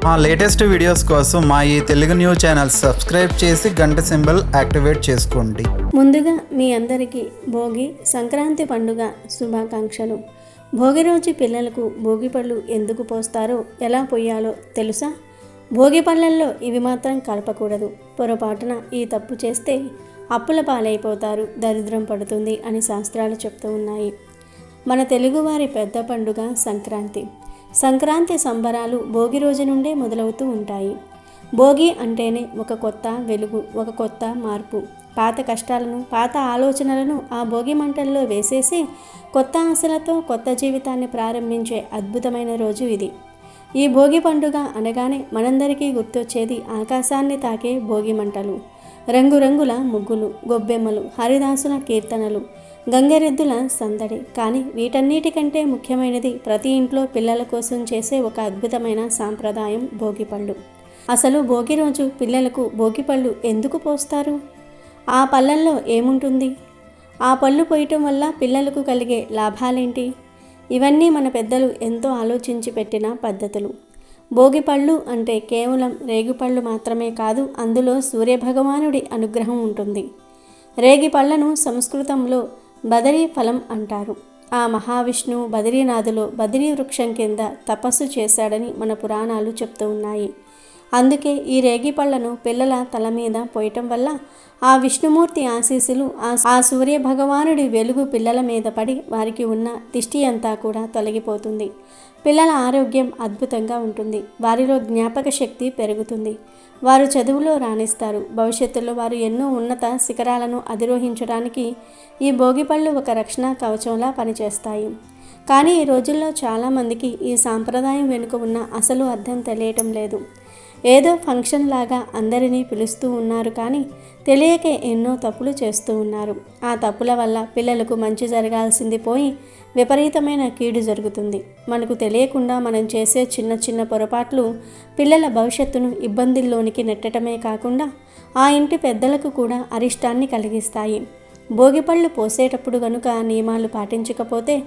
మా latest videos కోసం మా ఈ తెలుగు న్యూస్ ఛానల్ సబ్స్క్రైబ్ చేసి గంట సింబల్ యాక్టివేట్ చేసుకోండి. ముందుగా మీ అందరికీ భోగి సంక్రాంతి పండుగ శుభాకాంక్షలు. భోగి రోజు పిల్లలకు భోగి పళ్ళు ఎందుకు పోస్తారో, ఎలా పోయాలో తెలుసా? భోగి పళ్ళల్లో ఇవి మాత్రం కలపకూడదు. పొరపాటున ఈ తప్పు చేస్తే అప్పుల పాలైపోతారు, దరిద్రం పడుతుంది అని శాస్త్రాలు చెప్తూ ఉన్నాయి. మన తెలుగువారి పెద్ద పండుగ సంక్రాంతి. సంక్రాంతి సంబరాలు భోగి రోజు నుండే మొదలవుతూ ఉంటాయి. భోగి అంటేనే ఒక కొత్త వెలుగు, ఒక కొత్త మార్పు. పాత కష్టాలను, పాత ఆలోచనలను ఆ భోగి మంటల్లో వేసేసి కొత్త ఆశలతో కొత్త జీవితాన్ని ప్రారంభించే అద్భుతమైన రోజు ఇది. ఈ భోగి పండుగ అనగానే మనందరికీ గుర్తొచ్చేది ఆకాశాన్ని తాకే భోగి మంటలు, రంగురంగుల ముగ్గులు, గొబ్బెమ్మలు, హరిదాసుల కీర్తనలు, గంగరెద్దుల సందడి. కానీ వీటన్నిటికంటే ముఖ్యమైనది ప్రతి ఇంట్లో పిల్లల కోసం చేసే ఒక అద్భుతమైన సాంప్రదాయం భోగిపళ్ళు. అసలు భోగి రోజు పిల్లలకు భోగిపళ్ళు ఎందుకు పోస్తారు? ఆ పళ్ళల్లో ఏముంటుంది? ఆ పళ్ళు పోయటం వల్ల పిల్లలకు కలిగే లాభాలేంటి? ఇవన్నీ మన పెద్దలు ఎంతో ఆలోచించి పెట్టిన పద్ధతులు. భోగిపళ్ళు అంటే కేవలం రేగిపళ్ళు మాత్రమే కాదు, అందులో సూర్యభగవానుడి అనుగ్రహం ఉంటుంది. రేగిపళ్ళను సంస్కృతంలో బదరీ ఫలం అంటారు. ఆ మహావిష్ణువు బదరీనాథులో బదరీ వృక్షం కింద తపస్సు చేశాడని మన పురాణాలు చెప్తూ ఉన్నాయి. అందుకే ఈ రేగిపళ్లను పిల్లల తల మీద పోయటం వల్ల ఆ విష్ణుమూర్తి ఆశీస్సులు, ఆ సూర్య భగవానుడి వెలుగు పిల్లల మీద పడి వారికి ఉన్న దిష్టి అంతా కూడా తొలగిపోతుంది. పిల్లల ఆరోగ్యం అద్భుతంగా ఉంటుంది. వారిలో జ్ఞాపక శక్తి పెరుగుతుంది. వారు చదువులో రాణిస్తారు. భవిష్యత్తులో వారు ఎన్నో ఉన్నత శిఖరాలను అధిరోహించడానికి ఈ భోగిపళ్ళు ఒక రక్షణ కవచంలా పనిచేస్తాయి. కానీ ఈ రోజుల్లో చాలామందికి ఈ సాంప్రదాయం వెనుక ఉన్న అసలు అర్థం తెలియటం లేదు. ఏదో ఫంక్షన్ లాగా అందరినీ పిలుస్తూ ఉన్నారు, కానీ తెలియకే ఎన్నో తప్పులు చేస్తూ ఉన్నారు. ఆ తప్పుల వల్ల పిల్లలకు మంచి జరగాల్సింది పోయి విపరీతమైన కీడు జరుగుతుంది. మనకు తెలియకుండా మనం చేసే చిన్న చిన్న పొరపాట్లు పిల్లల భవిష్యత్తును ఇబ్బందుల్లోనికి నెట్టడమే కాకుండా ఆ ఇంటి పెద్దలకు కూడా అరిష్టాన్ని కలిగిస్తాయి. భోగిపళ్ళు పోసేటప్పుడు గనుక నియమాలు పాటించకపోతే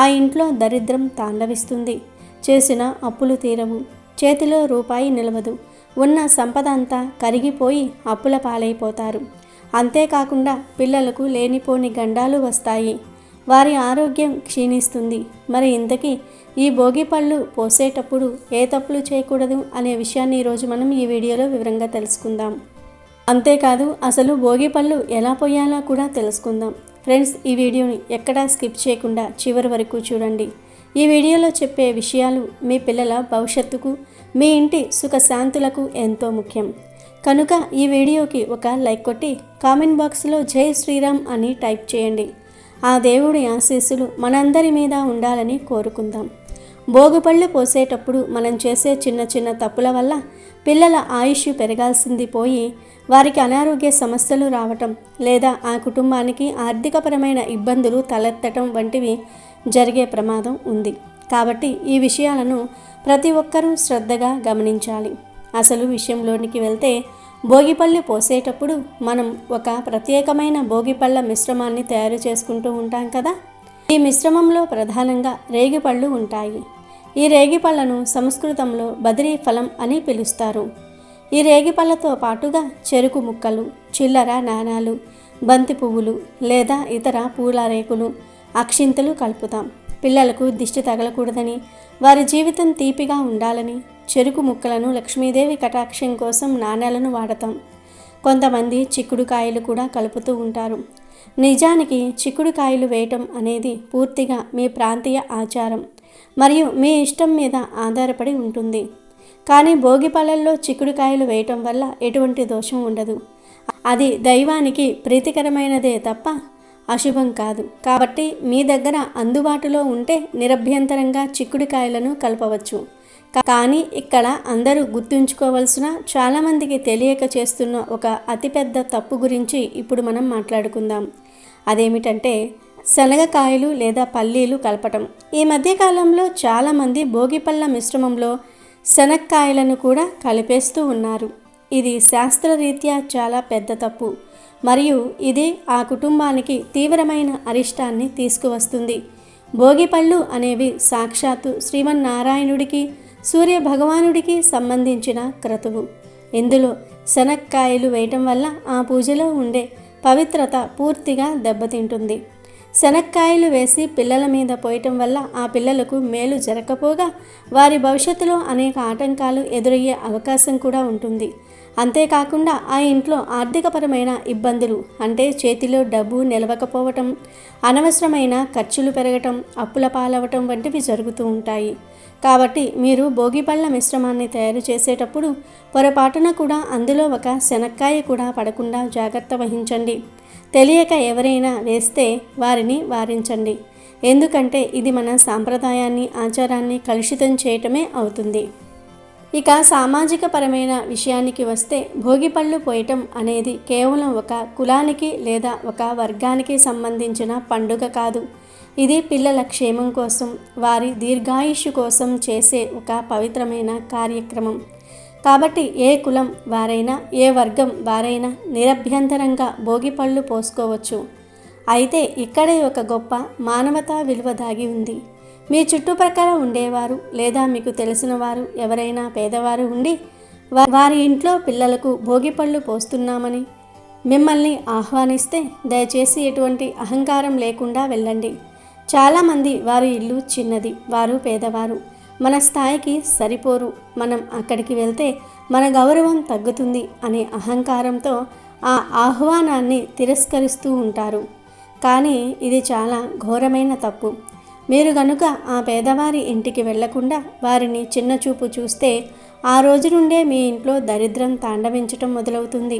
ఆ ఇంట్లో దరిద్రం తాండవిస్తుంది. చేసిన అప్పులు తీరవు, చేతిలో రూపాయి నిలవదు, ఉన్న సంపద అంతా కరిగిపోయి అప్పుల పాలైపోతారు. అంతేకాకుండా పిల్లలకు లేనిపోని గండాలు వస్తాయి, వారి ఆరోగ్యం క్షీణిస్తుంది. మరి ఇంతకీ ఈ భోగిపళ్ళు పోసేటప్పుడు ఏ తప్పులు చేయకూడదు అనే విషయాన్ని ఈరోజు మనం ఈ వీడియోలో వివరంగా తెలుసుకుందాం. అంతేకాదు అసలు భోగిపళ్ళు ఎలా పోయాలో కూడా తెలుసుకుందాం. ఫ్రెండ్స్, ఈ వీడియోని ఎక్కడా స్కిప్ చేయకుండా చివరి వరకు చూడండి. ఈ వీడియోలో చెప్పే విషయాలు మీ పిల్లల భవిష్యత్తుకు, మీ ఇంటి సుఖశాంతులకు ఎంతో ముఖ్యం. కనుక ఈ వీడియోకి ఒక లైక్ కొట్టి కామెంట్ బాక్స్లో జై శ్రీరామ్ అని టైప్ చేయండి. ఆ దేవుడి ఆశీస్సులు మనందరి మీద ఉండాలని కోరుకుందాం. భోగిపళ్ళు పోసేటప్పుడు మనం చేసే చిన్న చిన్న తప్పుల వల్ల పిల్లల ఆయుష్ పెరగాల్సింది పోయి వారికి అనారోగ్య సమస్యలు రావటం, లేదా ఆ కుటుంబానికి ఆర్థికపరమైన ఇబ్బందులు తలెత్తటం వంటివి జరిగే ప్రమాదం ఉంది. కాబట్టి ఈ విషయాలను ప్రతి ఒక్కరూ శ్రద్ధగా గమనించాలి. అసలు విషయంలోనికి వెళ్తే భోగిపళ్ళు పోసేటప్పుడు మనం ఒక ప్రత్యేకమైన భోగిపళ్ళ మిశ్రమాన్ని తయారు చేసుకుంటూ ఉంటాం కదా. ఈ మిశ్రమంలో ప్రధానంగా రేగిపళ్ళు ఉంటాయి. ఈ రేగిపళ్ళను సంస్కృతంలో బదరీ ఫలం అని పిలుస్తారు. ఈ రేగిపళ్ళతో పాటుగా చెరుకు ముక్కలు, చిల్లర నాణాలు, బంతి పువ్వులు లేదా ఇతర పూల రేకులు, అక్షింతలు కలుపుతాం. పిల్లలకు దిష్టి తగలకూడదని, వారి జీవితం తీపిగా ఉండాలని చెరుకు ముక్కలను లక్ష్మీదేవి కటాక్షం కోసం నాణేలను వాడతాం. కొంతమంది చిక్కుడుకాయలు కూడా కలుపుతూ ఉంటారు. నిజానికి చిక్కుడుకాయలు వేయటం అనేది పూర్తిగా మీ ప్రాంతీయ ఆచారం మరియు మీ ఇష్టం మీద ఆధారపడి ఉంటుంది. కానీ భోగిపళ్ళల్లో చిక్కుడుకాయలు వేయటం వల్ల ఎటువంటి దోషం ఉండదు. అది దైవానికి ప్రీతికరమైనదే తప్ప అశుభం కాదు. కాబట్టి మీ దగ్గర అందుబాటులో ఉంటే నిరభ్యంతరంగా చిక్కుడుకాయలను కలపవచ్చు. కానీ ఇక్కడ అందరూ గుర్తుంచుకోవాల్సిన, చాలామందికి తెలియక చేస్తున్న ఒక అతిపెద్ద తప్పు గురించి ఇప్పుడు మనం మాట్లాడుకుందాం. అదేమిటంటే శనగకాయలు లేదా పల్లీలు కలపటం. ఈ మధ్యకాలంలో చాలామంది భోగిపళ్ళ మిశ్రమంలో శనక్కాయలను కూడా కలిపేస్తూ ఉన్నారు. ఇది శాస్త్రరీత్యా చాలా పెద్ద తప్పు మరియు ఇది ఆ కుటుంబానికి తీవ్రమైన అరిష్టాన్ని తీసుకువస్తుంది. భోగిపళ్ళు అనేవి సాక్షాత్తు శ్రీమన్నారాయణుడికి సూర్య భగవానుడికి సంబంధించిన క్రతువు. ఇందులో శనక్కాయలు వేయటం వల్ల ఆ పూజలో ఉండే పవిత్రత పూర్తిగా దెబ్బతింటుంది. శనక్కాయలు వేసి పిల్లల మీద పోయటం వల్ల ఆ పిల్లలకు మేలు జరగకపోగా వారి భవిష్యత్తులో అనేక ఆటంకాలు ఎదురయ్యే అవకాశం కూడా ఉంటుంది. అంతేకాకుండా ఆ ఇంట్లో ఆర్థికపరమైన ఇబ్బందులు, అంటే చేతిలో డబ్బు నిలవకపోవటం, అనవసరమైన ఖర్చులు పెరగటం, అప్పుల పాలవటం వంటివి జరుగుతూ ఉంటాయి. కాబట్టి మీరు భోగిపళ్ళ మిశ్రమాన్ని తయారు చేసేటప్పుడు పొరపాటున కూడా అందులో ఒక శనక్కాయ కూడా పడకుండా జాగ్రత్త వహించండి. తెలియక ఎవరైనా వేస్తే వారిని వారించండి. ఎందుకంటే ఇది మన సాంప్రదాయాన్ని, ఆచారాన్ని కలుషితం చేయటమే అవుతుంది. ఇక సామాజిక పరమైన విషయానికి వస్తే భోగిపళ్ళు పోయటం అనేది కేవలం ఒక కులానికి లేదా ఒక వర్గానికి సంబంధించిన పండుగ కాదు. ఇది పిల్లల క్షేమం కోసం, వారి దీర్ఘాయుష్షు కోసం చేసే ఒక పవిత్రమైన కార్యక్రమం. కాబట్టి ఏ కులం వారైనా, ఏ వర్గం వారైనా నిరభ్యంతరంగా భోగిపళ్ళు పోసుకోవచ్చు. అయితే ఇక్కడే ఒక గొప్ప మానవతా విలువ దాగి ఉంది. మీ చుట్టుప్రక్కల ఉండేవారు లేదా మీకు తెలిసిన వారు ఎవరైనా పేదవారు ఉండి వారి ఇంట్లో పిల్లలకు భోగిపళ్ళు పోస్తున్నామని మిమ్మల్ని ఆహ్వానిస్తే దయచేసి ఎటువంటి అహంకారం లేకుండా వెళ్ళండి. చాలామంది వారి ఇల్లు చిన్నది, వారు పేదవారు, మన స్థాయికి సరిపోరు, మనం అక్కడికి వెళ్తే మన గౌరవం తగ్గుతుంది అనే అహంకారంతో ఆ ఆహ్వానాన్ని తిరస్కరిస్తూ ఉంటారు. కానీ ఇది చాలా ఘోరమైన తప్పు. మీరు గనుక ఆ పేదవారి ఇంటికి వెళ్లకుండా వారిని చిన్నచూపు చూస్తే ఆ రోజు నుండే మీ ఇంట్లో దరిద్రం తాండవించటం మొదలవుతుంది.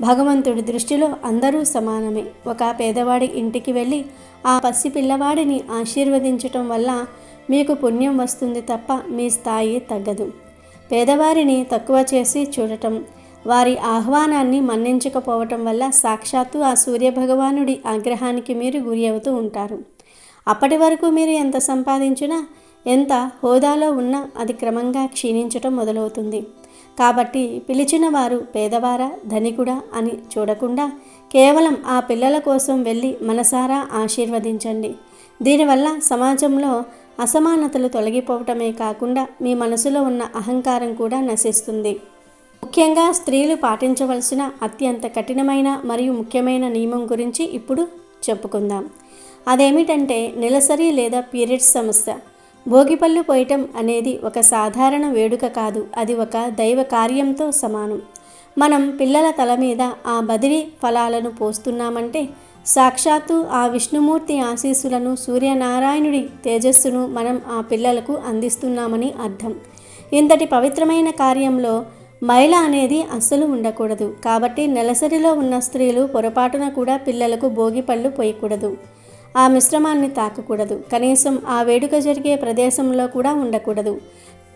భగవంతుడి దృష్టిలో అందరూ సమానమే. ఒక పేదవాడి ఇంటికి వెళ్ళి ఆ పసిపిల్లవాడిని ఆశీర్వదించటం వల్ల మీకు పుణ్యం వస్తుంది తప్ప మీ స్థాయి తగ్గదు. పేదవారిని తక్కువ చేసి చూడటం, వారి ఆహ్వానాన్ని మన్నించకపోవటం వల్ల సాక్షాత్తు ఆ సూర్యభగవానుడి ఆగ్రహానికి మీరు గురి అవుతూ ఉంటారు. అప్పటి వరకు మీరు ఎంత సంపాదించినా, ఎంత హోదాలో ఉన్నా అది క్రమంగా క్షీణించటం మొదలవుతుంది. కాబట్టి పిలిచిన వారు పేదవారా ధనికుడా అని చూడకుండా కేవలం ఆ పిల్లల కోసం వెళ్ళి మనసారా ఆశీర్వదించండి. దీనివల్ల సమాజంలో అసమానతలు తొలగిపోవటమే కాకుండా మీ మనసులో ఉన్న అహంకారం కూడా నశిస్తుంది. ముఖ్యంగా స్త్రీలు పాటించవలసిన అత్యంత కఠినమైన మరియు ముఖ్యమైన నియమం గురించి ఇప్పుడు చెప్పుకుందాం. అదేమిటంటే నెలసరి లేదా పీరియడ్స్ సమస్య. భోగిపళ్ళు పోయటం అనేది ఒక సాధారణ వేడుక కాదు, అది ఒక దైవ కార్యంతో సమానం. మనం పిల్లల తల మీద ఆ బదిరి ఫలాలను పోస్తున్నామంటే సాక్షాత్తు ఆ విష్ణుమూర్తి ఆశీస్సులను, సూర్యనారాయణుడి తేజస్సును మనం ఆ పిల్లలకు అందిస్తున్నామని అర్థం. ఇంతటి పవిత్రమైన కార్యంలో మైల అనేది అస్సలు ఉండకూడదు. కాబట్టి నెలసరిలో ఉన్న స్త్రీలు పొరపాటున కూడా పిల్లలకు భోగిపళ్ళు పోయకూడదు. ఆ మిశ్రమాన్ని తాకకూడదు. కనీసం ఆ వేడుక జరిగే ప్రదేశంలో కూడా ఉండకూడదు.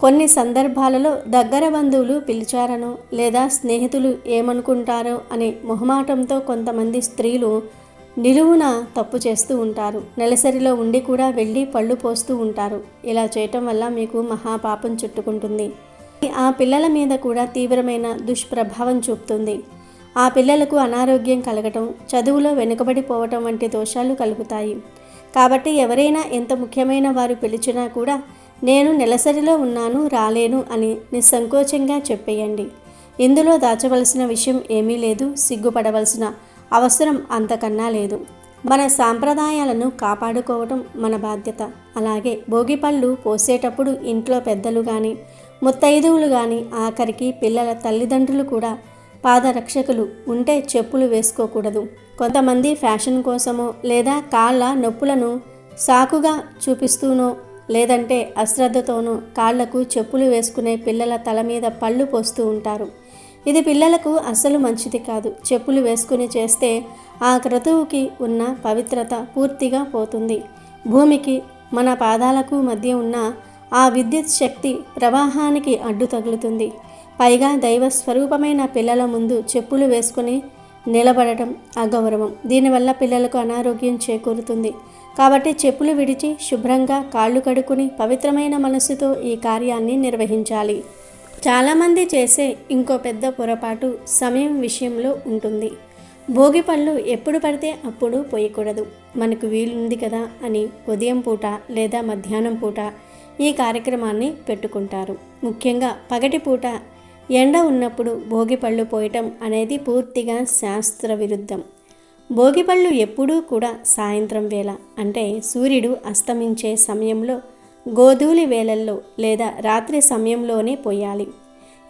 కొన్ని సందర్భాలలో దగ్గర బంధువులు పిలిచారనో లేదా స్నేహితులు ఏమనుకుంటారో అనే మొహమాటంతో కొంతమంది స్త్రీలు నిలువున తప్పు చేస్తూ ఉంటారు. నెలసరిలో ఉండి కూడా వెళ్ళి పళ్ళు పోస్తూ ఉంటారు. ఇలా చేయటం వల్ల మీకు మహాపాపం చుట్టుకుంటుంది. ఆ పిల్లల మీద కూడా తీవ్రమైన దుష్ప్రభావం చూపుతుంది. ఆ పిల్లలకు అనారోగ్యం కలగటం, చదువులో వెనుకబడిపోవటం వంటి దోషాలు కలుగుతాయి. కాబట్టి ఎవరైనా ఎంత ముఖ్యమైన వారు పిలిచినా కూడా నేను నెలసరిలో ఉన్నాను, రాలేను అని నిస్సంకోచంగా చెప్పేయండి. ఇందులో దాచవలసిన విషయం ఏమీ లేదు, సిగ్గుపడవలసిన అవసరం అంతకన్నా లేదు. మన సాంప్రదాయాలను కాపాడుకోవటం మన బాధ్యత. అలాగే భోగిపళ్ళు పోసేటప్పుడు ఇంట్లో పెద్దలు కానీ, ముత్తైదువులు కానీ, ఆఖరికి పిల్లల తల్లిదండ్రులు కూడా పాదరక్షకులు ఉంటే చెప్పులు వేసుకోకూడదు. కొంతమంది ఫ్యాషన్ కోసమో లేదా కాళ్ళ నొప్పులను సాకుగా చూపిస్తూనో లేదంటే అశ్రద్ధతోనో కాళ్లకు చెప్పులు వేసుకునే పిల్లల తల మీద పళ్ళు పోస్తూ ఉంటారు. ఇది పిల్లలకు అస్సలు మంచిది కాదు. చెప్పులు వేసుకుని చేస్తే ఆ క్రతువుకి ఉన్న పవిత్రత పూర్తిగా పోతుంది. భూమికి మన పాదాలకు మధ్య ఉన్న ఆ విద్యుత్ శక్తి ప్రవాహానికి అడ్డు తగులుతుంది. పైగా దైవ స్వరూపమైన పిల్లల ముందు చెప్పులు వేసుకుని నిలబడటం అగౌరవం. దీనివల్ల పిల్లలకు అనారోగ్యం చేకూరుతుంది. కాబట్టి చెప్పులు విడిచి శుభ్రంగా కాళ్ళు కడుక్కుని పవిత్రమైన మనస్సుతో ఈ కార్యాన్ని నిర్వహించాలి. చాలామంది చేసే ఇంకో పెద్ద పొరపాటు సమయం విషయంలో ఉంటుంది. భోగిపళ్ళు ఎప్పుడు పడితే అప్పుడు పోయకూడదు. మనకు వీలుంది కదా అని ఉదయం పూట లేదా మధ్యాహ్నం పూట ఈ కార్యక్రమాన్ని పెట్టుకుంటారు. ముఖ్యంగా పగటిపూట ఎండ ఉన్నప్పుడు భోగిపళ్ళు పోయటం అనేది పూర్తిగా శాస్త్ర విరుద్ధం. భోగిపళ్ళు ఎప్పుడూ కూడా సాయంత్రం వేళ, అంటే సూర్యుడు అస్తమించే సమయంలో, గోధూళి వేళల్లో లేదా రాత్రి సమయంలోనే పోయాలి.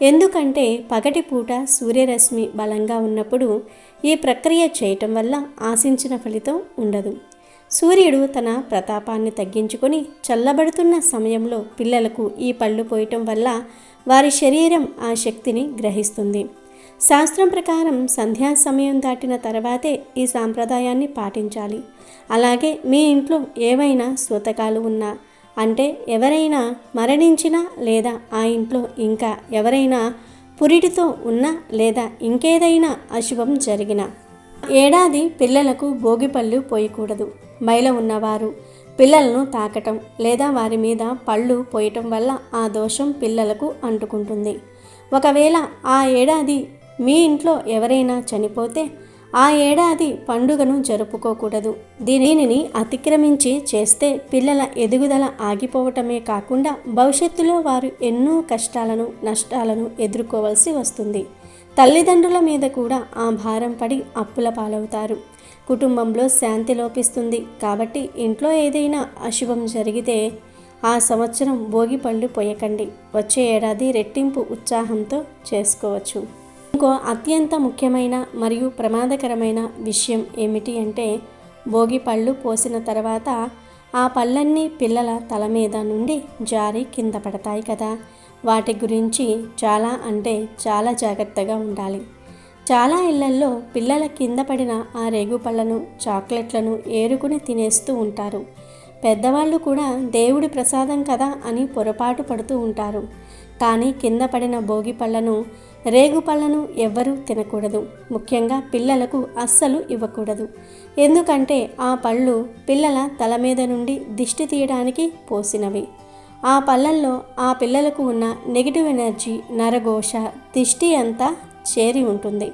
ఎందుకంటే పగటిపూట సూర్యరశ్మి బలంగా ఉన్నప్పుడు ఈ ప్రక్రియ చేయటం వల్ల ఆశించిన ఫలితం ఉండదు. సూర్యుడు తన ప్రతాపాన్ని తగ్గించుకొని చల్లబడుతున్న సమయంలో పిల్లలకు ఈ పళ్ళు పోయటం వల్ల వారి శరీరం ఆ శక్తిని గ్రహిస్తుంది. శాస్త్రం ప్రకారం సంధ్యా సమయం దాటిన తర్వాతే ఈ సాంప్రదాయాన్ని పాటించాలి. అలాగే మీ ఇంట్లో ఏవైనా సూతకాలు ఉన్నా, అంటే ఎవరైనా మరణించినా లేదా ఆ ఇంట్లో ఇంకా ఎవరైనా పురిటితో ఉన్నా లేదా ఇంకేదైనా అశుభం జరిగినా ఏడాది పిల్లలకు భోగిపళ్ళు పోయకూడదు. మైల ఉన్నవారు పిల్లలను తాకటం లేదా వారి మీద పళ్ళు పోయటం వల్ల ఆ దోషం పిల్లలకు అంటుకుంటుంది. ఒకవేళ ఆ ఏడాది మీ ఇంట్లో ఎవరైనా చనిపోతే ఆ ఏడాది పండుగను జరుపుకోకూడదు. దీనిని అతిక్రమించి చేస్తే పిల్లల ఎదుగుదల ఆగిపోవటమే కాకుండా భవిష్యత్తులో వారు ఎన్నో కష్టాలను, నష్టాలను ఎదుర్కోవాల్సి వస్తుంది. తల్లిదండ్రుల మీద కూడా ఆ భారం పడి అప్పుల పాలవుతారు. కుటుంబంలో శాంతి లోపిస్తుంది. కాబట్టి ఇంట్లో ఏదైనా అశుభం జరిగితే ఆ సంవత్సరం భోగిపళ్ళు పోయకండి. వచ్చే ఏడాది రెట్టింపు ఉత్సాహంతో చేసుకోవచ్చు. ఇంకో అత్యంత ముఖ్యమైన మరియు ప్రమాదకరమైన విషయం ఏమిటి అంటే, భోగిపళ్ళు పోసిన తర్వాత ఆ పళ్ళన్నీ పిల్లల తల మీద నుండి జారి కింద పడతాయి కదా. వాటి గురించి చాలా జాగ్రత్తగా ఉండాలి. చాలా ఇళ్లల్లో పిల్లల కింద పడిన ఆ రేగుపళ్ళను, చాక్లెట్లను ఏరుకుని తినేస్తూ ఉంటారు. పెద్దవాళ్ళు కూడా దేవుడి ప్రసాదం కదా అని పొరపాటు పడుతూ ఉంటారు. కానీ కింద పడిన భోగి పళ్ళను, రేగుపళ్ళను ఎవ్వరూ తినకూడదు. ముఖ్యంగా పిల్లలకు అస్సలు ఇవ్వకూడదు. ఎందుకంటే ఆ పళ్ళు పిల్లల తల మీద నుండి దిష్టి తీయడానికి పోసినవి. ఆ పళ్ళల్లో ఆ పిల్లలకు ఉన్న నెగిటివ్ ఎనర్జీ, నరఘోష, దిష్టి అంతా చేరి ఉంటుంది.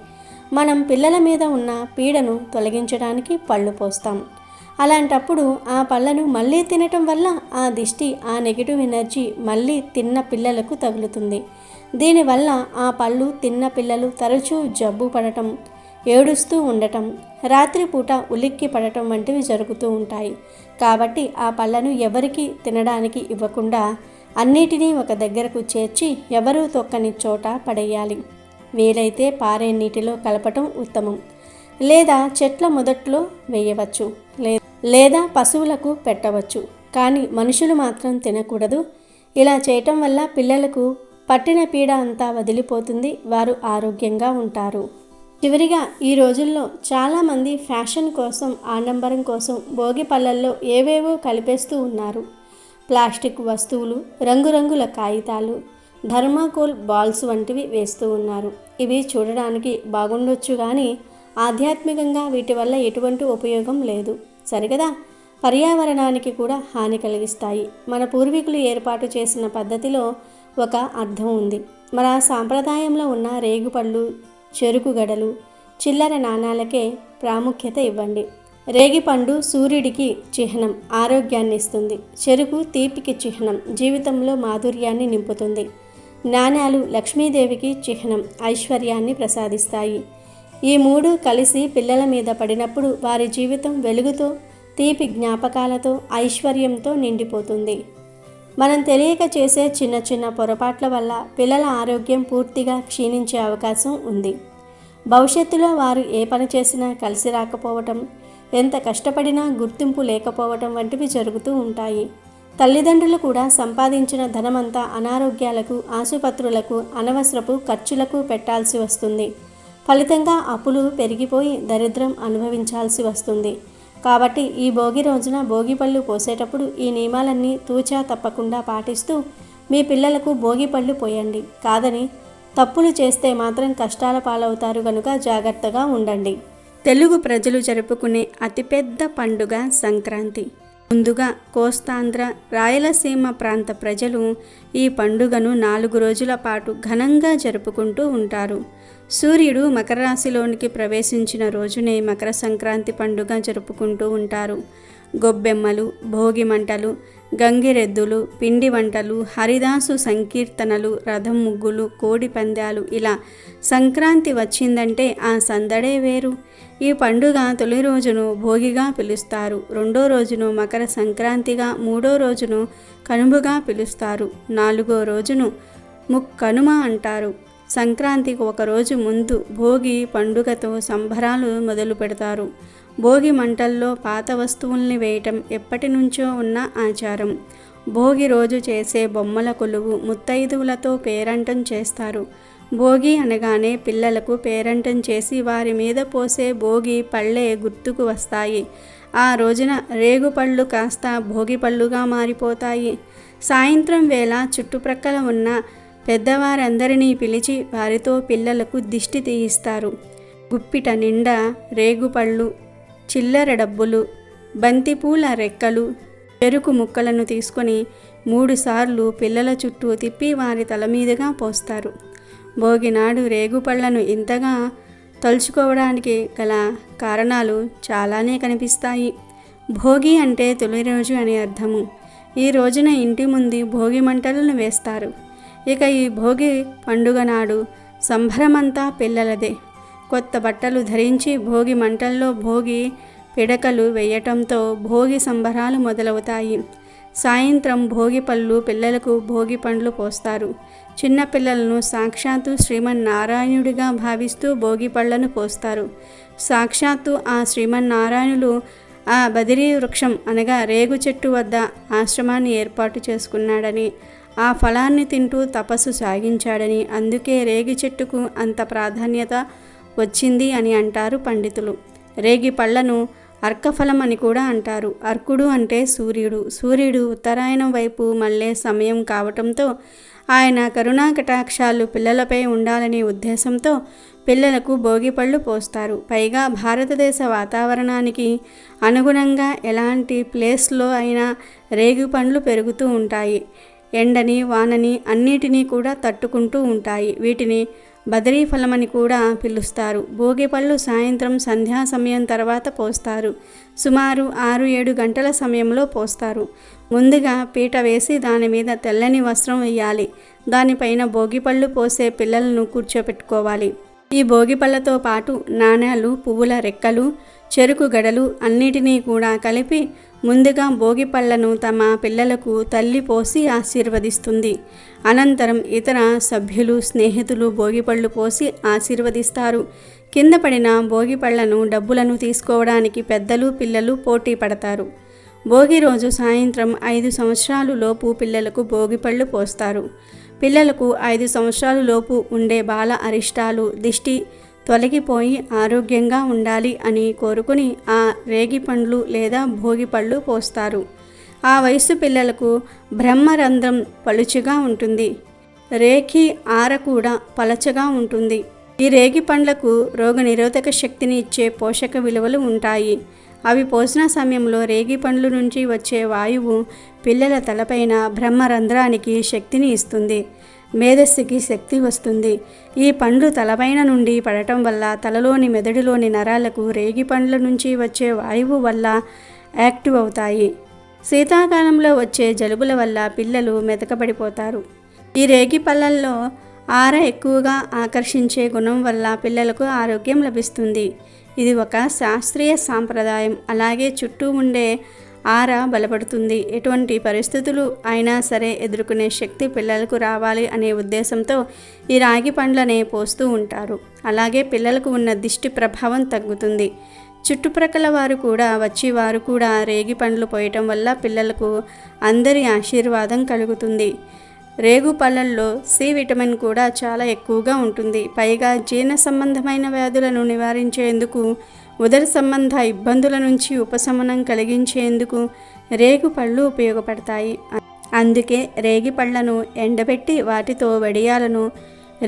మనం పిల్లల మీద ఉన్న పీడను తొలగించడానికి పళ్ళు పోస్తాం. అలాంటప్పుడు ఆ పళ్ళను మళ్ళీ తినటం వల్ల ఆ దిష్టి, ఆ నెగిటివ్ ఎనర్జీ మళ్ళీ తిన్న పిల్లలకు తగులుతుంది. దీనివల్ల ఆ పళ్ళు తిన్న పిల్లలు తరచూ జబ్బు పడటం, ఏడుస్తూ ఉండటం, రాత్రిపూట ఉలిక్కి పడటం వంటివి జరుగుతూ ఉంటాయి. కాబట్టి ఆ పళ్ళను ఎవరికి తినడానికి ఇవ్వకుండా అన్నిటినీ ఒక దగ్గరకు చేర్చి ఎవరూ తొక్కని చోట పడేయాలి. వీలైతే పారే నీటిలో కలపటం ఉత్తమం. లేదా చెట్ల మొదట్లో వేయవచ్చు, లేదా పశువులకు పెట్టవచ్చు. కానీ మనుషులు మాత్రం తినకూడదు. ఇలా చేయటం వల్ల పిల్లలకు పట్టిన పీడ అంతా వదిలిపోతుంది. వారు ఆరోగ్యంగా ఉంటారు. చివరిగా ఈ రోజుల్లో చాలామంది ఫ్యాషన్ కోసం, ఆడంబరం కోసం భోగి పళ్ళల్లో ఏవేవో కలిపేస్తూ ఉన్నారు. ప్లాస్టిక్ వస్తువులు, రంగురంగుల కాగితాలు, థర్మాకోల్ బాల్స్ వంటివి వేస్తూ ఉన్నారు. ఇవి చూడడానికి బాగుండొచ్చు కానీ ఆధ్యాత్మికంగా వీటి వల్ల ఎటువంటి ఉపయోగం లేదు. సరిగదా? పర్యావరణానికి కూడా హాని కలిగిస్తాయి. మన పూర్వీకులు ఏర్పాటు చేసిన పద్ధతిలో ఒక అర్థం ఉంది. మన సాంప్రదాయంలో ఉన్న రేగుపళ్ళు, చెరుకు గడలు, చిల్లర నాణాలకే ప్రాముఖ్యత ఇవ్వండి. రేగిపండు సూర్యుడికి చిహ్నం, ఆరోగ్యాన్ని ఇస్తుంది. చెరుకు తీపికి చిహ్నం, జీవితంలో మాధుర్యాన్ని నింపుతుంది. నాణాలు లక్ష్మీదేవికి చిహ్నం, ఐశ్వర్యాన్ని ప్రసాదిస్తాయి. ఈ మూడు కలిసి పిల్లల మీద పడినప్పుడు వారి జీవితం వెలుగుతో, తీపి జ్ఞాపకాలతో, ఐశ్వర్యంతో నిండిపోతుంది. మనం తెలియక చేసే చిన్న చిన్న పొరపాట్ల వల్ల పిల్లల ఆరోగ్యం పూర్తిగా క్షీణించే అవకాశం ఉంది. భవిష్యత్తులో వారు ఏ పని చేసినా కలిసి రాకపోవటం, ఎంత కష్టపడినా గుర్తింపు లేకపోవటం వంటివి జరుగుతూ ఉంటాయి. తల్లిదండ్రులు కూడా సంపాదించిన ధనమంతా అనారోగ్యాలకు, ఆసుపత్రులకు, అనవసరపు ఖర్చులకు పెట్టాల్సి వస్తుంది. ఫలితంగా అప్పులు పెరిగిపోయి దరిద్రం అనుభవించాల్సి వస్తుంది. కాబట్టి ఈ భోగి రోజున భోగిపళ్ళు పోసేటప్పుడు ఈ నియమాలన్నీ తూచా తప్పకుండా పాటిస్తూ మీ పిల్లలకు భోగిపళ్ళు పోయండి. కాదని తప్పులు చేస్తే మాత్రం కష్టాల పాలవుతారు కనుక జాగ్రత్తగా ఉండండి. తెలుగు ప్రజలు జరుపుకునే అతిపెద్ద పండుగ సంక్రాంతి. ముందుగా కోస్తాంధ్ర, రాయలసీమ ప్రాంత ప్రజలు ఈ పండుగను 4 రోజుల పాటు ఘనంగా జరుపుకుంటూ ఉంటారు. సూర్యుడు మకర రాశిలోనికి ప్రవేశించిన రోజునే మకర సంక్రాంతి పండుగ జరుపుకుంటూ ఉంటారు. గొబ్బెమ్మలు, భోగి మంటలు, గంగిరెద్దులు, పిండి వంటలు, హరిదాసు సంకీర్తనలు, రథం ముగ్గులు, కోడి పందాలు, ఇలా సంక్రాంతి వచ్చిందంటే ఆ సందడే వేరు. ఈ పండుగ తొలి రోజును భోగిగా పిలుస్తారు, రెండో రోజును మకర సంక్రాంతిగా, మూడో రోజును కనుమగా పిలుస్తారు, నాలుగో రోజును ముక్కనుమ అంటారు. సంక్రాంతికి ఒకరోజు ముందు భోగి పండుగతో సంబరాలు మొదలు పెడతారు. భోగి మంటల్లో పాత వస్తువుల్ని వేయటం ఎప్పటి నుంచో ఉన్న ఆచారం. భోగి రోజు చేసే బొమ్మల కొలువు ముత్తైదువులతో పేరంటం చేస్తారు. భోగి అనగానే పిల్లలకు పేరంటం చేసి వారి మీద పోసే భోగి పళ్ళే గుర్తుకు వస్తాయి. ఆ రోజున రేగుపళ్ళు కాస్త భోగి పళ్ళుగా మారిపోతాయి. సాయంత్రం వేళ చుట్టుప్రక్కల ఉన్న పెద్దవారందరినీ పిలిచి వారితో పిల్లలకు దిష్టి తీయిస్తారు. గుప్పిట నిండా రేగుపళ్ళు, చిల్లర డబ్బులు, బంతిపూల రెక్కలు, చెరుకు ముక్కలను తీసుకొని 3 సార్లు పిల్లల చుట్టూ తిప్పి వారి తల మీదుగా పోస్తారు. భోగినాడు రేగుపళ్లను ఇంతగా తలుచుకోవడానికి గల కారణాలు చాలానే కనిపిస్తాయి. భోగి అంటే తొలి రోజు అని అర్థము. ఈ రోజున ఇంటి ముందు భోగి మంటలను వేస్తారు. ఇక ఈ భోగి పండుగ నాడు సంబరమంతా పిల్లలదే. కొత్త బట్టలు ధరించి భోగి మంటల్లో భోగి పిడకలు వేయటంతో భోగి సంబరాలు మొదలవుతాయి. సాయంత్రం భోగి పళ్ళు పిల్లలకు భోగి పండ్లు పోస్తారు. చిన్నపిల్లలను సాక్షాత్తు శ్రీమన్నారాయణుడిగా భావిస్తూ భోగి పళ్లను పోస్తారు. సాక్షాత్తు ఆ శ్రీమన్నారాయణులు ఆ బదిరీ వృక్షం అనగా రేగు చెట్టు వద్ద ఆశ్రమాన్ని ఏర్పాటు చేసుకున్నాడని, ఆ ఫలాన్ని తింటూ తపస్సు సాగించాడని, అందుకే రేగి చెట్టుకు అంత ప్రాధాన్యత వచ్చింది అని అంటారు పండితులు. రేగి పళ్లను అర్కఫలం అని కూడా అంటారు. అర్కుడు అంటే సూర్యుడు. సూర్యుడు ఉత్తరాయణం వైపు మళ్ళే సమయం కావటంతో ఆయన కరుణా కటాక్షాలు పిల్లలపై ఉండాలనే ఉద్దేశంతో పిల్లలకు భోగిపళ్ళు పోస్తారు. పైగా భారతదేశ వాతావరణానికి అనుగుణంగా ఎలాంటి ప్లేస్లో అయినా రేగి పండ్లు పెరుగుతూ ఉంటాయి. ఎండని వానని అన్నిటినీ కూడా తట్టుకుంటూ ఉంటాయి. వీటిని బదరీ ఫలమని కూడా పిలుస్తారు. భోగిపళ్ళు సాయంత్రం సంధ్యా సమయం తర్వాత పోస్తారు. సుమారు 6-7 గంటల సమయంలో పోస్తారు. ముందుగా పీట వేసి దాని మీద తెల్లని వస్త్రం వేయాలి. దానిపైన భోగిపళ్ళు పోసే పిల్లలను కూర్చోపెట్టుకోవాలి. ఈ భోగిపళ్ళతో పాటు నాణాలు, పువ్వుల రెక్కలు, చెరుకు గడలు అన్నిటినీ కూడా కలిపి ముందుగా భోగిపళ్లను తమ పిల్లలకు తల్లి పోసి ఆశీర్వదిస్తుంది. అనంతరం ఇతర సభ్యులు, స్నేహితులు భోగిపళ్ళు పోసి ఆశీర్వదిస్తారు. కింద పడిన భోగిపళ్లను డబ్బులను తీసుకోవడానికి పెద్దలు, పిల్లలు పోటీ పడతారు. భోగి రోజు సాయంత్రం 5 సంవత్సరాలు లోపు పిల్లలకు భోగిపళ్ళు పోస్తారు. పిల్లలకు 5 సంవత్సరాలు లోపు ఉండే బాల అరిష్టాలు, దిష్టి తొలగిపోయి ఆరోగ్యంగా ఉండాలి అని కోరుకుని ఆ రేగి పండ్లు లేదా భోగిపళ్ళు పోస్తారు. ఆ వయసు పిల్లలకు బ్రహ్మరంధ్రం పలుచుగా ఉంటుంది. రేఖి ఆర కూడా పలచగా ఉంటుంది. ఈ రేగి పండ్లకు రోగనిరోధక శక్తిని ఇచ్చే పోషక విలువలు ఉంటాయి. అవి పోసిన సమయంలో రేగి పండ్ల నుంచి వచ్చే వాయువు పిల్లల తలపైన బ్రహ్మరంధ్రానికి శక్తిని ఇస్తుంది. మేధస్సుకి శక్తి వస్తుంది. ఈ పండ్లు తలపైన నుండి పడటం వల్ల తలలోని మెదడులోని నరాలకు రేగి పండ్ల నుంచి వచ్చే వాయువు వల్ల యాక్టివ్ అవుతాయి. శీతాకాలంలో వచ్చే జలుబుల వల్ల పిల్లలు మెతకబడిపోతారు. ఈ రేగి పళ్ళల్లో ఆర ఎక్కువగా ఆకర్షించే గుణం వల్ల పిల్లలకు ఆరోగ్యం లభిస్తుంది. ఇది ఒక శాస్త్రీయ సాంప్రదాయం. అలాగే చుట్టూ ఉండే ఆర బలపడుతుంది. ఎటువంటి పరిస్థితులు అయినా సరే ఎదుర్కొనే శక్తి పిల్లలకు రావాలి అనే ఉద్దేశంతో ఈ రాగి పండ్లనే పోస్తూ ఉంటారు. అలాగే పిల్లలకు ఉన్న దిష్టి ప్రభావం తగ్గుతుంది. చుట్టుప్రక్కల వారు కూడా వచ్చి వారు కూడా రేగి పండ్లు పోయటం వల్ల పిల్లలకు అందరి ఆశీర్వాదం కలుగుతుంది. రేగు పళ్ళల్లో సి విటమిన్ కూడా చాలా ఎక్కువగా ఉంటుంది. పైగా జీర్ణ సంబంధమైన వ్యాధులను నివారించేందుకు, ఉదర సంబంధ ఇబ్బందుల నుంచి ఉపశమనం కలిగించేందుకు రేగు పళ్ళు ఉపయోగపడతాయి. అందుకే రేగి పళ్ళను ఎండబెట్టి వాటితో వడియాలను,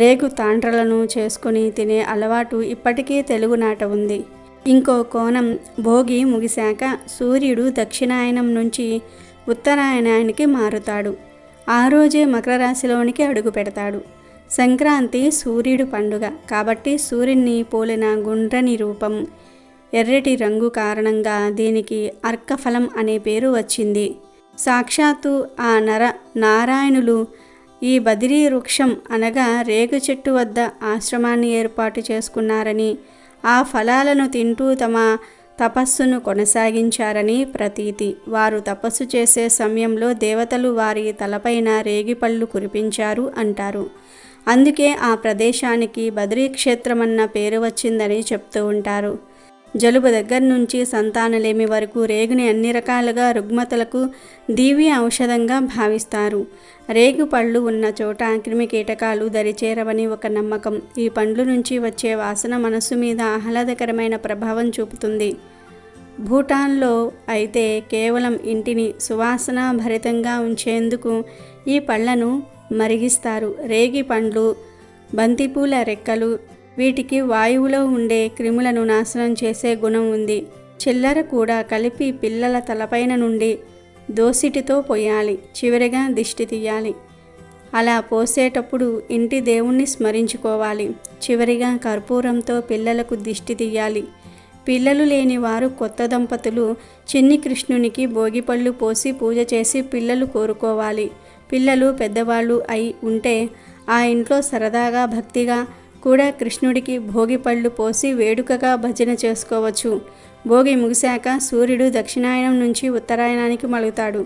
రేగు తాండ్రలను చేసుకొని తినే అలవాటు ఇప్పటికీ తెలుగునాట ఉంది. ఇంకో కోణం, భోగి ముగిశాక సూర్యుడు దక్షిణాయనం నుంచి ఉత్తరాయణానికి మారుతాడు. ఆ రోజే మకర రాశిలోనికి అడుగు పెడతాడు. సంక్రాంతి సూర్యుడు పండుగ కాబట్టి సూర్యుని పోలిన గుండ్రని రూపం, ఎర్రటి రంగు కారణంగా దీనికి అర్కఫలం అనే పేరు వచ్చింది. సాక్షాత్తు ఆ నారాయణులు ఈ బదిరీ వృక్షం అనగా రేగు చెట్టు వద్ద ఆశ్రమాన్ని ఏర్పాటు చేసుకున్నారని, ఆ ఫలాలను తింటూ తమ తపస్సును కొనసాగించారని ప్రతీతి. వారు తపస్సు చేసే సమయంలో దేవతలు వారి తలపైన రేగిపళ్ళు కురిపించారు అంటారు. అందుకే ఆ ప్రదేశానికి బద్రీ క్షేత్రమన్న పేరు వచ్చిందని చెప్తూ ఉంటారు. జలుబు దగ్గర నుంచి సంతానలేమి వరకు రేగుని అన్ని రకాలుగా రుగ్మతలకు దివ్య ఔషధంగా భావిస్తారు. రేగు పళ్ళు ఉన్న చోట క్రిమికీటకాలు దరిచేరవని ఒక నమ్మకం. ఈ పండ్ల నుంచి వచ్చే వాసన మనస్సు మీద ఆహ్లాదకరమైన ప్రభావం చూపుతుంది. భూటాన్లో అయితే కేవలం ఇంటిని సువాసన భరితంగా ఉంచేందుకు ఈ పళ్లను మరిగిస్తారు. రేగి పండ్లు, బంతిపూల రెక్కలు, వీటికి వాయువులో ఉండే క్రిములను నాశనం చేసే గుణం ఉంది. చిల్లర కూడా కలిపి పిల్లల తలపైన నుండి దోసిటితో పోయాలి. చివరిగా దిష్టి తీయాలి. అలా పోసేటప్పుడు ఇంటి దేవుణ్ణి స్మరించుకోవాలి. చివరిగా కర్పూరంతో పిల్లలకు దిష్టి తీయాలి. పిల్లలు లేని వారు కొత్త దంపతులు చిన్ని కృష్ణునికి భోగిపళ్ళు పోసి పూజ చేసి పిల్లలు కోరుకోవాలి. పిల్లలు పెద్దవాళ్ళు అయి ఉంటే ఆ ఇంట్లో సరదాగా భక్తిగా కూడా కృష్ణుడికి భోగిపళ్ళు పోసి వేడుకగా భజన చేసుకోవచ్చు. భోగి ముగిశాక సూర్యుడు దక్షిణాయనం నుంచి ఉత్తరాయణానికి మలుగుతాడు.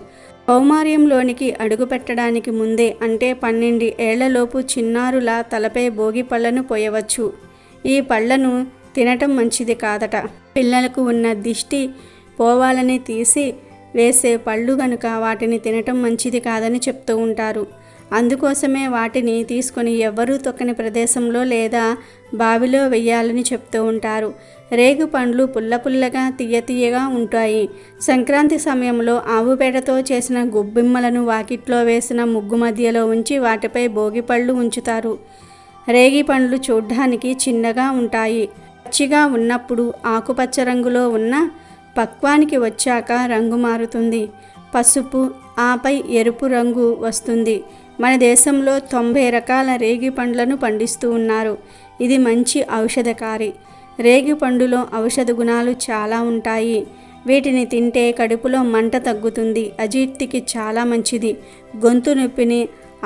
కౌమార్యంలోనికి అడుగు పెట్టడానికి ముందే అంటే 12 ఏళ్లలోపు చిన్నారుల తలపై భోగి పళ్ళను పోయవచ్చు. ఈ పళ్లను తినటం మంచిది కాదట. పిల్లలకు ఉన్న దిష్టి పోవాలని తీసి వేసే పళ్ళు గనుక వాటిని తినటం మంచిది కాదని చెప్తూ ఉంటారు. అందుకోసమే వాటిని తీసుకొని ఎవ్వరూ తొక్కని ప్రదేశంలో లేదా బావిలో వెయ్యాలని చెప్తూ ఉంటారు. రేగు పండ్లు పుల్లపుల్లగా తీయగా ఉంటాయి. సంక్రాంతి సమయంలో ఆవు పేడతో చేసిన గొబ్బిమ్మలను వాకిట్లో వేసిన ముగ్గు మధ్యలో ఉంచి వాటిపై భోగిపళ్ళు ఉంచుతారు. రేగి పండ్లు చూడ్డానికి చిన్నగా ఉంటాయి. పచ్చిగా ఉన్నప్పుడు ఆకుపచ్చ రంగులో ఉన్న పక్వానికి వచ్చాక రంగు మారుతుంది. పసుపు, ఆపై ఎరుపు రంగు వస్తుంది. మన దేశంలో 90 రకాల రేగి పండ్లను పండిస్తూ ఉన్నారు. ఇది మంచి ఔషధకారి. రేగి పండులో ఔషధ గుణాలు చాలా ఉంటాయి. వీటిని తింటే కడుపులో మంట తగ్గుతుంది. అజీర్తికి చాలా మంచిది. గొంతు నొప్పిని,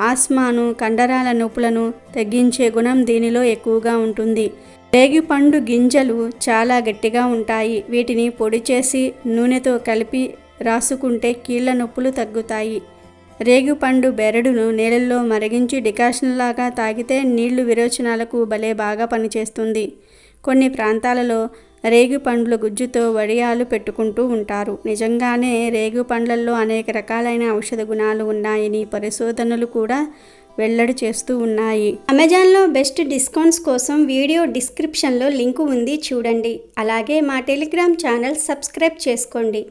ఆస్మాను, కండరాల నొప్పులను తగ్గించే గుణం దీనిలో ఎక్కువగా ఉంటుంది. రేగిపండు గింజలు చాలా గట్టిగా ఉంటాయి. వీటిని పొడి చేసి నూనెతో కలిపి రాసుకుంటే కీళ్ళ నొప్పులు తగ్గుతాయి. రేగిపండు బెరడును నీళ్ళల్లో మరిగించి డికాషన్ లాగా తాగితే నీళ్లు విరోచనాలకు భలే బాగా పనిచేస్తుంది. కొన్ని ప్రాంతాలలో రేగి పండ్ల గుజ్జుతో వడియాలు పెట్టుకుంటూ ఉంటారు. నిజంగానే రేగు పండ్లలో అనేక రకాలైన ఔషధ గుణాలు ఉన్నాయని పరిశోధనలు కూడా వెల్లడి చేస్తూ ఉన్నాయి. అమెజాన్లో బెస్ట్ డిస్కౌంట్స్ కోసం వీడియో డిస్క్రిప్షన్లో లింకు ఉంది, చూడండి. అలాగే మా టెలిగ్రామ్ ఛానల్ సబ్స్క్రైబ్ చేసుకోండి.